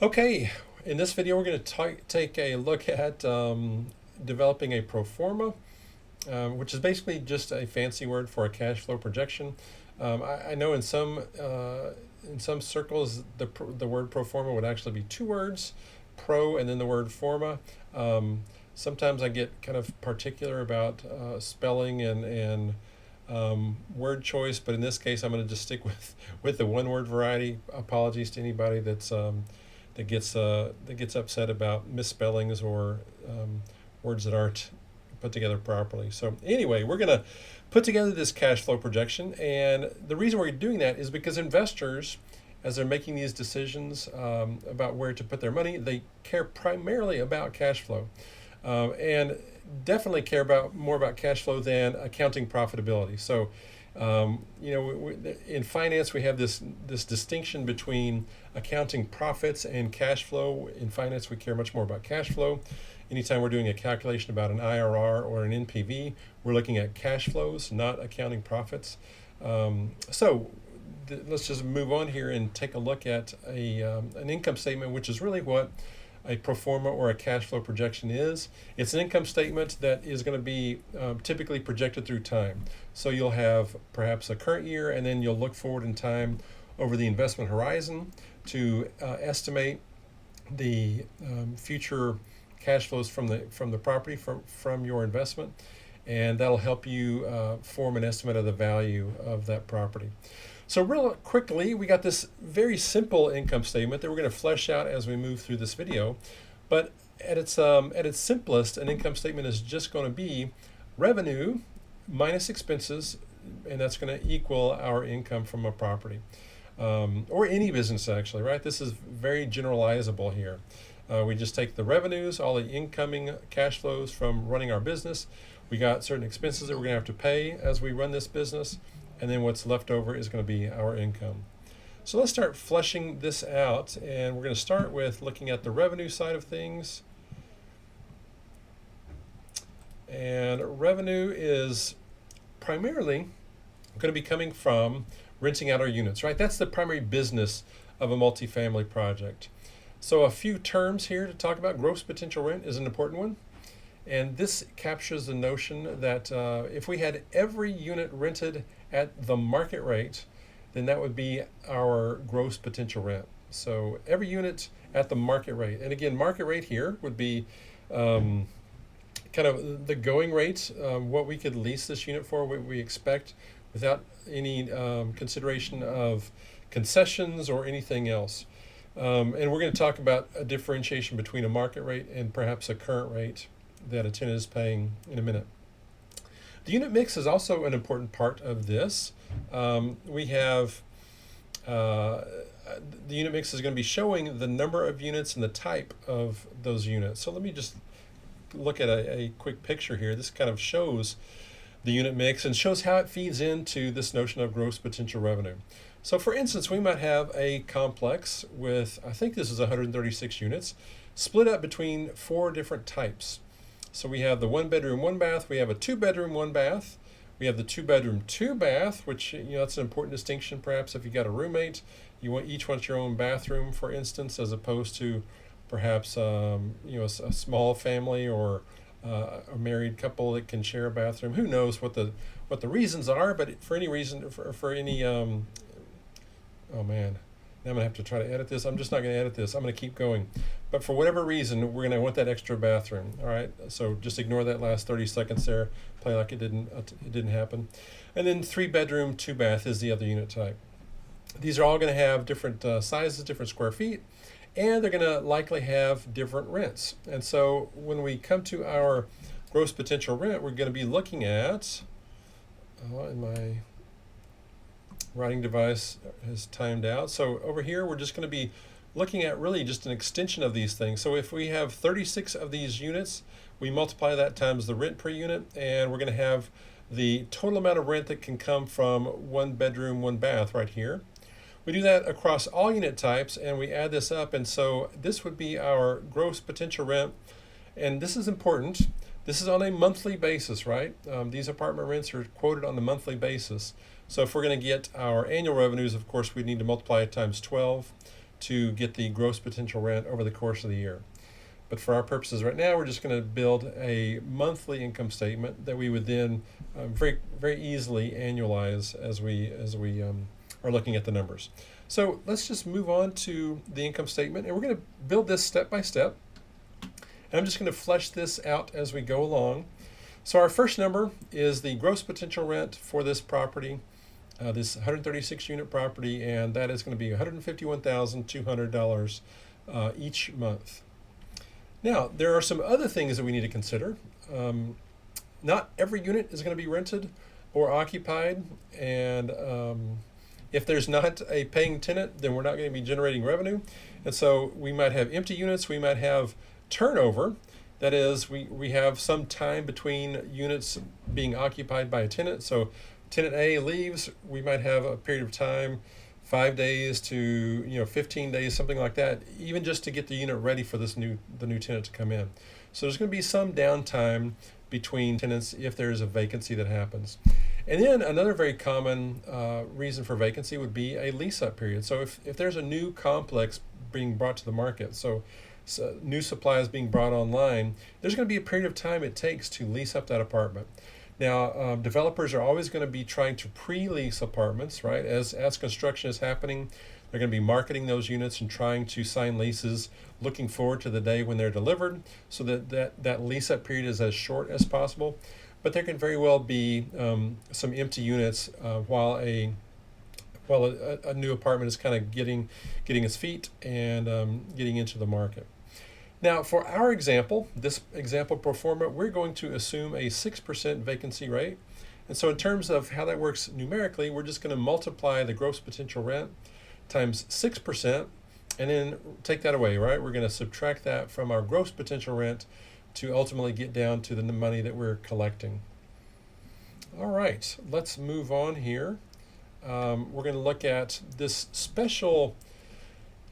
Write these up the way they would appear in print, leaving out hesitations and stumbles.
Okay, in this video we're going to take a look at developing a pro forma, which is basically just a fancy word for a cash flow projection. I know in some circles the word pro forma would actually be two words, pro and then the word forma. Sometimes I get kind of particular about spelling and word choice, but in this case I'm going to just stick with the one word variety. Apologies to anybody that gets upset about misspellings or words that aren't put together properly. So anyway, we're going to put together this cash flow projection, and the reason we're doing that is because investors, as they're making these decisions about where to put their money, they care primarily about cash flow, and definitely care about more about cash flow than accounting profitability. So in finance, we have this distinction between accounting profits and cash flow. In finance, we care much more about cash flow. Anytime we're doing a calculation about an IRR or an NPV, we're looking at cash flows, not accounting profits. Let's just move on here and take a look at an income statement, which is really what a pro forma or a cash flow projection is. It's an income statement that is going to be typically projected through time. So you'll have perhaps a current year, and then you'll look forward in time over the investment horizon to estimate the future cash flows from the property from your investment, and that'll help you form an estimate of the value of that property. So real quickly, we got this very simple income statement that we're going to flesh out as we move through this video. But at its simplest, an income statement is just going to be revenue minus expenses, and that's going to equal our income from a property. Or any business actually, right? This is very generalizable here. We just take the revenues, all the incoming cash flows from running our business. We got certain expenses that we're going to have to pay as we run this business, and then what's left over is going to be our income. So let's start fleshing this out, and we're going to start with looking at the revenue side of things. And revenue is primarily going to be coming from renting out our units, right? That's the primary business of a multifamily project. So a few terms here to talk about. Gross potential rent is an important one. And this captures the notion that if we had every unit rented at the market rate, then that would be our gross potential rent. So every unit at the market rate. And again, market rate here would be kind of the going rate, what we could lease this unit for, what we expect, without any consideration of concessions or anything else. And we're going to talk about a differentiation between a market rate and perhaps a current rate that a tenant is paying in a minute. The unit mix is also an important part of this. We have the unit mix is going to be showing the number of units and the type of those units. So let me just look at a quick picture here. This kind of shows the unit mix and shows how it feeds into this notion of gross potential revenue. So for instance, we might have a complex with, I think this is 136 units, split up between 4 different types. So we have the 1 bedroom, 1 bath, we have a 2 bedroom, 1 bath, we have the 2 bedroom, 2 bath, which, that's an important distinction. Perhaps if you got a roommate, each want your own bathroom, for instance, as opposed to perhaps a small family or a married couple that can share a bathroom. Who knows what the reasons are, but for any reason, for any oh man, now I'm gonna have to try to edit this. I'm just not gonna edit this. I'm gonna keep going. But for whatever reason, we're gonna want that extra bathroom. All right. So just ignore that last 30 seconds there. Play like it didn't happen. And then 3 bedroom, 2 bath is the other unit type. These are all gonna have different sizes, different square feet, and they're gonna likely have different rents. And so when we come to our gross potential rent, we're gonna be looking at in my writing device has timed out. So over here, we're just going to be looking at really just an extension of these things. So if we have 36 of these units, we multiply that times the rent per unit, and we're going to have the total amount of rent that can come from 1 bedroom, 1 bath right here. We do that across all unit types, and we add this up, and so this would be our gross potential rent. And this is important. This is on a monthly basis, right? These apartment rents are quoted on a monthly basis. So if we're going to get our annual revenues, of course, we need to multiply it times 12 to get the gross potential rent over the course of the year. But for our purposes right now, we're just going to build a monthly income statement that we would then very very easily annualize as we are looking at the numbers. So let's just move on to the income statement, and we're going to build this step by step. And I'm just going to flesh this out as we go along. So our first number is the gross potential rent for this property, this 136 unit property, and that is going to be $151,200 each month. Now, there are some other things that we need to consider. Not every unit is going to be rented or occupied, and if there's not a paying tenant, then we're not going to be generating revenue. And so we might have empty units, we might have turnover. That is, we have some time between units being occupied by a tenant. So tenant A leaves, we might have a period of time, 5 days to 15 days, something like that, even just to get the unit ready for the new tenant to come in. So there's going to be some downtime between tenants if there's a vacancy that happens. And then another very common reason for vacancy would be a lease-up period. So if there's a new complex being brought to the market, so new supply is being brought online, there's going to be a period of time it takes to lease up that apartment. Now, developers are always going to be trying to pre-lease apartments, right? As construction is happening, they're going to be marketing those units and trying to sign leases, looking forward to the day when they're delivered, so that lease-up period is as short as possible. But there can very well be some empty units while a new apartment is kind of getting its feet and getting into the market. Now, for our example, this example pro forma, we're going to assume a 6% vacancy rate. And so in terms of how that works numerically, we're just going to multiply the gross potential rent times 6% and then take that away, right? We're going to subtract that from our gross potential rent to ultimately get down to the money that we're collecting. All right, let's move on here. We're going to look at this special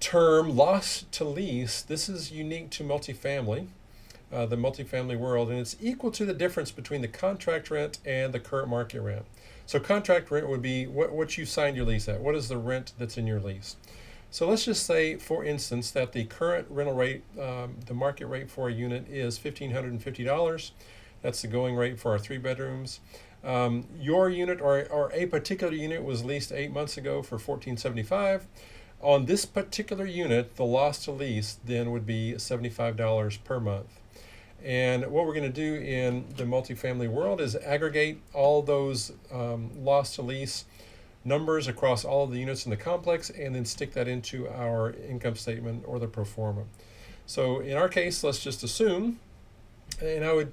term, loss to lease. This is unique to multifamily, the multifamily world, and it's equal to the difference between the contract rent and the current market rent. So contract rent would be what you signed your lease at. What is the rent that's in your lease? So let's just say, for instance, that the current rental rate, the market rate for a unit is $1,550. That's the going rate for our 3 bedrooms. Your unit or a particular unit was leased 8 months ago for $1,475. On this particular unit, the loss to lease then would be $75 per month. And what we're going to do in the multifamily world is aggregate all those loss to lease numbers across all of the units in the complex and then stick that into our income statement or the pro forma. So in our case, let's just assume, and I would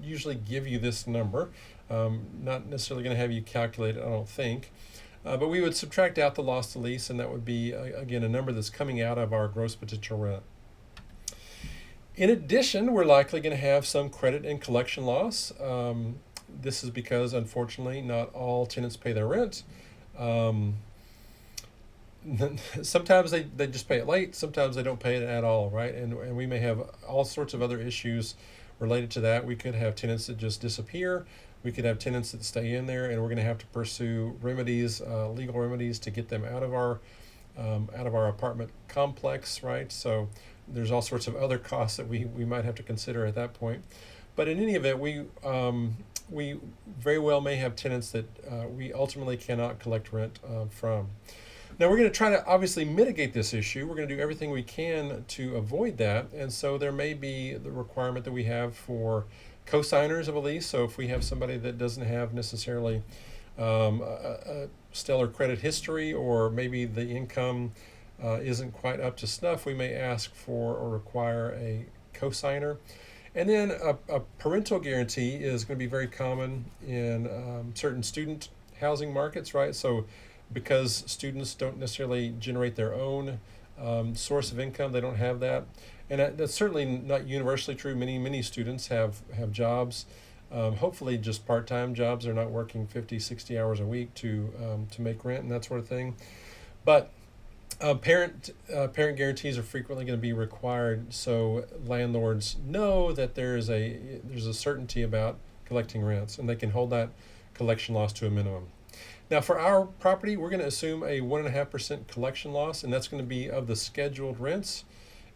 usually give you this number, not necessarily going to have you calculate it, I don't think. But we would subtract out the loss to lease, and that would be, again, a number that's coming out of our gross potential rent. In addition, we're likely going to have some credit and collection loss. This is because, unfortunately, not all tenants pay their rent. Sometimes they just pay it late. Sometimes they don't pay it at all, right? And we may have all sorts of other issues related to that. We could have tenants that just disappear. We could have tenants that stay in there, and we're going to have to pursue remedies, legal remedies, to get them out of our apartment complex, right? So there's all sorts of other costs that we might have to consider at that point. But in any event, we very well may have tenants that we ultimately cannot collect rent from. Now, we're going to try to obviously mitigate this issue. We're going to do everything we can to avoid that, and so there may be the requirement that we have for co-signers of a lease. So if we have somebody that doesn't have necessarily a stellar credit history, or maybe the income isn't quite up to snuff, we may ask for or require a co-signer. And then a parental guarantee is going to be very common in certain student housing markets, right? So because students don't necessarily generate their own source of income, they don't have that. And that's certainly not universally true. Many students have jobs, hopefully just part-time jobs. They're not working 50, 60 hours a week to make rent and that sort of thing. But parent guarantees are frequently going to be required, so landlords know that there's a certainty about collecting rents, and they can hold that collection loss to a minimum. Now for our property, we're going to assume a 1.5% collection loss, and that's going to be of the scheduled rents.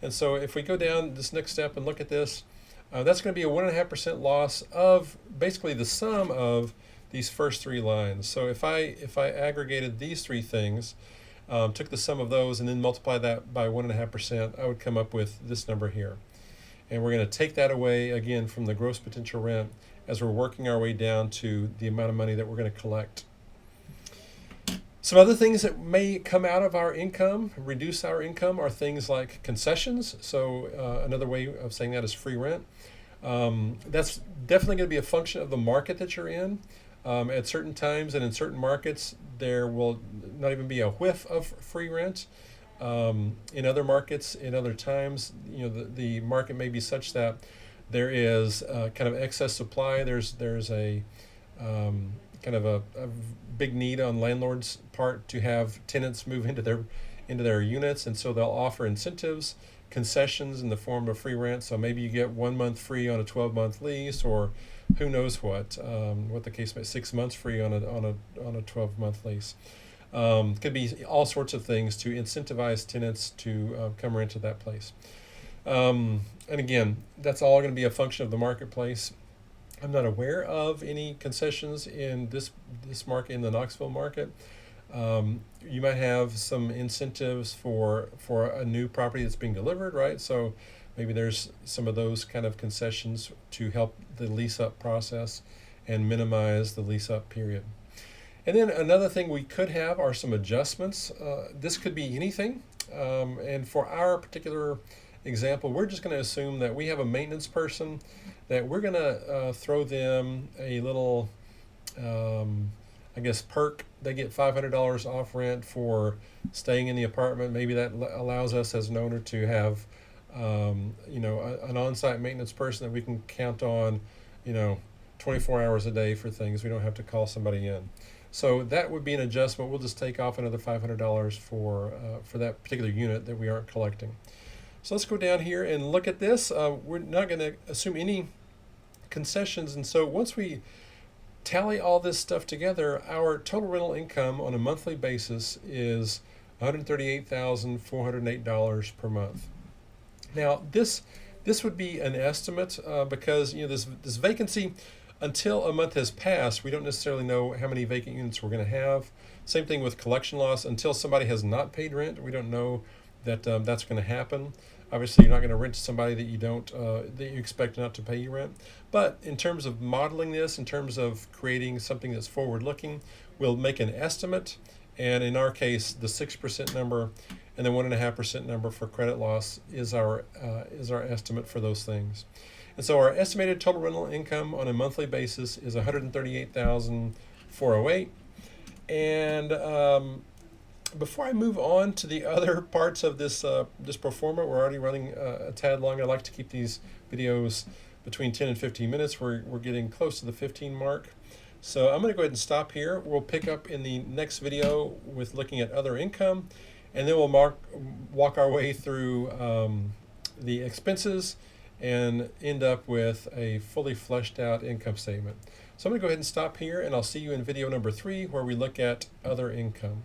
And so if we go down this next step and look at this, that's going to be a 1.5% loss of basically the sum of these first three lines. So if I aggregated these three things, took the sum of those and then multiply that by 1.5%, I would come up with this number here. And we're going to take that away again from the gross potential rent as we're working our way down to the amount of money that we're going to collect. Some other things that may come out of our income, reduce our income, are things like concessions. So another way of saying that is free rent. That's definitely going to be a function of the market that you're in. At certain times and in certain markets, there will not even be a whiff of free rent. In other markets, in other times, the market may be such that there is kind of excess supply. There's a kind of a big need on landlords' part to have tenants move into their units, and so they'll offer incentives, concessions in the form of free rent. So maybe you get 1 month free on a 12-month lease, or who knows what the case may be, 6 months free on a 12-month lease. Could be all sorts of things to incentivize tenants to come into that place. And again, that's all going to be a function of the marketplace. I'm not aware of any concessions in this market, in the Knoxville market. You might have some incentives for a new property that's being delivered, right? So maybe there's some of those kind of concessions to help the lease-up process and minimize the lease-up period. And then another thing we could have are some adjustments. This could be anything. And for our particular example, we're just going to assume that we have a maintenance person, that we're going to throw them a little, perk. They get $500 off rent for staying in the apartment. Maybe that allows us as an owner to have, an on-site maintenance person that we can count on, 24 hours a day for things. We don't have to call somebody in. So that would be an adjustment. We'll just take off another $500 for that particular unit that we aren't collecting. So let's go down here and look at this. We're not going to assume any concessions, and so once we tally all this stuff together, our total rental income on a monthly basis is $138,408 per month. Now this would be an estimate because this vacancy, until a month has passed, we don't necessarily know how many vacant units we're going to have. Same thing with collection loss. Until somebody has not paid rent, we don't know that that's going to happen. Obviously, you're not going to rent to somebody that you expect not to pay you rent. But in terms of modeling this, in terms of creating something that's forward-looking, we'll make an estimate. And in our case, the 6% number and the 1.5% number for credit loss is our estimate for those things. And so our estimated total rental income on a monthly basis is $138,408. And before I move on to the other parts of this pro forma, we're already running a tad long. I like to keep these videos between 10 and 15 minutes. We're getting close to the 15 mark. So I'm going to go ahead and stop here. We'll pick up in the next video with looking at other income, and then we'll walk our way through the expenses and end up with a fully fleshed out income statement. So I'm going to go ahead and stop here, and I'll see you in video number 3, where we look at other income.